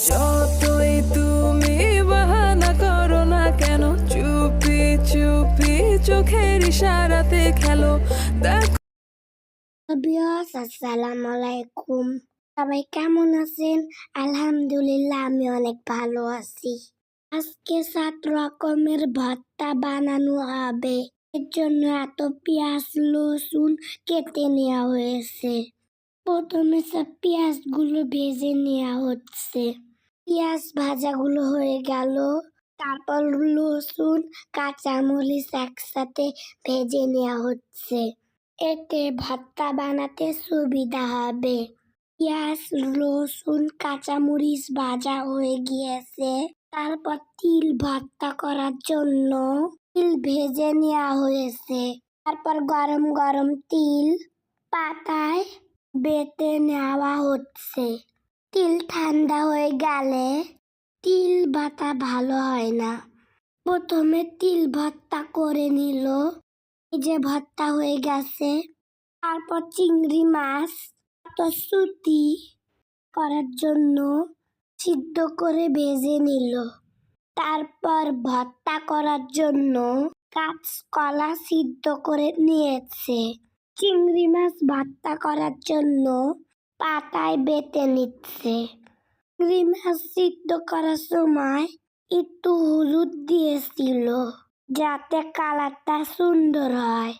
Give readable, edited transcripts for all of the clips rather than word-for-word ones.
যতই তুমি বাহানা করো না কেন, চুপি চুপি চোখের ইশারাতে খেলো। দেখো বিয়স আসসালামু আলাইকুম, সবাই কেমন আছেন? আলহামদুলিল্লাহ, আমি অনেক ভালো আছি। আজকে 7 রকমের ভর্তা বানানো হবে। এর জন্য এত পেঁয়াজ রসুন কেটে নেওয়া হয়েছে। প্রথমে সব পেঁয়াজগুলো ভেজে নেওয়া হচ্ছে। পেঁয়াজ ভাজাগুলো হয়ে গেল, তারপর রসুন কাঁচামরিচ একসাথে ভেজে নেওয়া হচ্ছে। এতে ভর্তা বানাতে সুবিধা হবে। পেঁয়াজ রসুন কাঁচামরিচ ভাজা হয়ে গিয়েছে। তারপর তিল ভর্তা করার জন্য তিল ভেজে নেওয়া হয়েছে। তারপর গরম গরম তিল পাতায় বেটে নেওয়া হচ্ছে। তিল ঠান্ডা হয়ে গেলে তিল বাটা ভালো হয় না। প্রথমে তিল ভর্তা করে নিল। এই যে ভর্তা হয়ে গেছে। তারপর চিংড়ি মাছ সুতি করার জন্য সিদ্ধ করে ভেজে নিল। তারপর ভর্তা করার জন্য কাঁচকলা সিদ্ধ করে নিয়েছে। চিংড়ি মাছ ভর্তা করার জন্য পাতায় বেটে নিচ্ছে। চিংড়ি মাছ সিদ্ধ করার সময় একটু হলুদ দিয়েছিল যাতে কালারটা সুন্দর হয়।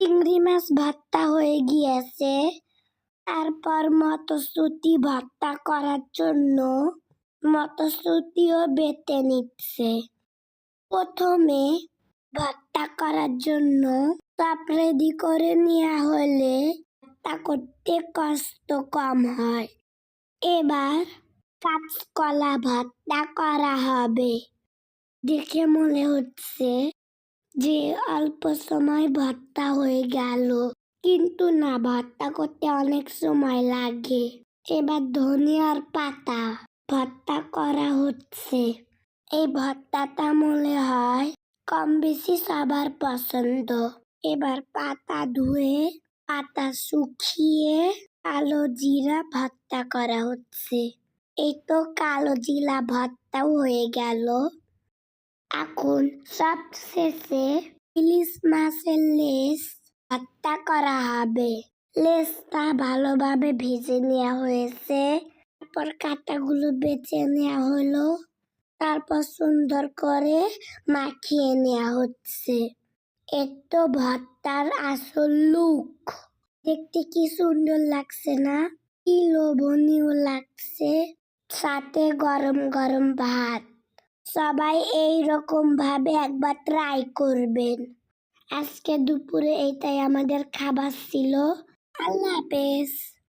চিংড়ি মাছ ভর্তা হয়ে গিয়েছে। তারপর মটরশুঁটি ভর্তা করার জন্য মটরশুঁটিও বেটে নিচ্ছে। প্রথমে ভর্তা করার জন্য সব রেডি করে নেওয়া হলে ভর্তা করতে কষ্ট কম হয়। এবার কাঁচকলা ভর্তা করা হবে। দেখে মনে হচ্ছে যে অল্প সময় ভর্তা হয়ে গেল, কিন্তু না, ভর্তা করতে অনেক সময় লাগে। এবার ধনিয়ার পাতা ভর্তা করা হচ্ছে। এই ভর্তাটা মনে হয় কম বেশি সবার পছন্দ। এবার পাতা ধুয়ে পাতা শুকিয়ে কালো জিরা ভর্তা করা হচ্ছে। এই তো কালো জিরা ভর্তাও হয়ে গেল। এখন সব শেষে ইলিশ মাছের লেজ ভর্তা করা হবে। লেজটা ভালোভাবে ভেজে নেওয়া হয়েছে। তারপর কাঁটাগুলো বেছে নেওয়া হলো। তারপর সুন্দর করে মাখিয়ে নেওয়া হচ্ছে। এত ভর্তার আসল লুক। দেখতে কি সুন্দর লাগছে না? কি লোভনীয় লাগছে। সাথে গরম গরম ভাত। সবাই এই রকম ভাবে একবার ট্রাই করবেন। আজকে দুপুরে এইটাই আমাদের খাবার ছিল। আল্লাহ হাফেজ।